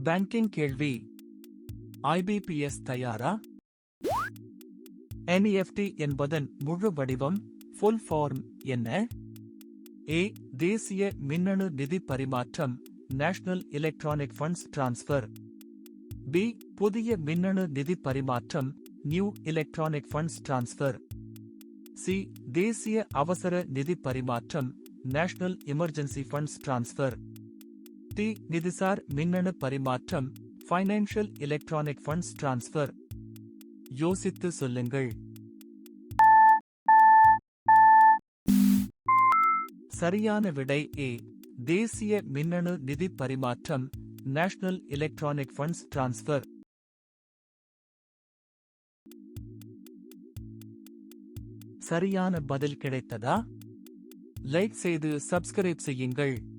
Banking கேள்வி. IBPS தயாரா? NEFT என்பதன் முழு வடிவம் ஃபுல் ஃபார்ம் என்ன? A. தேசிய மின்னணு நிதி பரிமாற்றம் national electronic funds transfer. B. புதிய மின்னணு நிதி பரிமாற்றம் new electronic funds transfer. C. தேசிய அவசர நிதி பரிமாற்றம் national emergency funds transfer. D. நிதிசார் மின்னணு பரிமாற்றம் ஃபைனான்ஷியல் எலக்ட்ரானிக் ஃபண்ட்ஸ் டிரான்ஸ்ஃபர். யோசித்து சொல்லுங்கள். சரியான விடை A. தேசிய மின்னணு நிதி பரிமாற்றம் நேஷனல் எலக்ட்ரானிக் ஃபண்ட்ஸ் டிரான்ஸ்ஃபர். சரியான பதில் கிடைத்ததா? லைக் செய்து சப்ஸ்கிரைப் செய்யுங்கள்.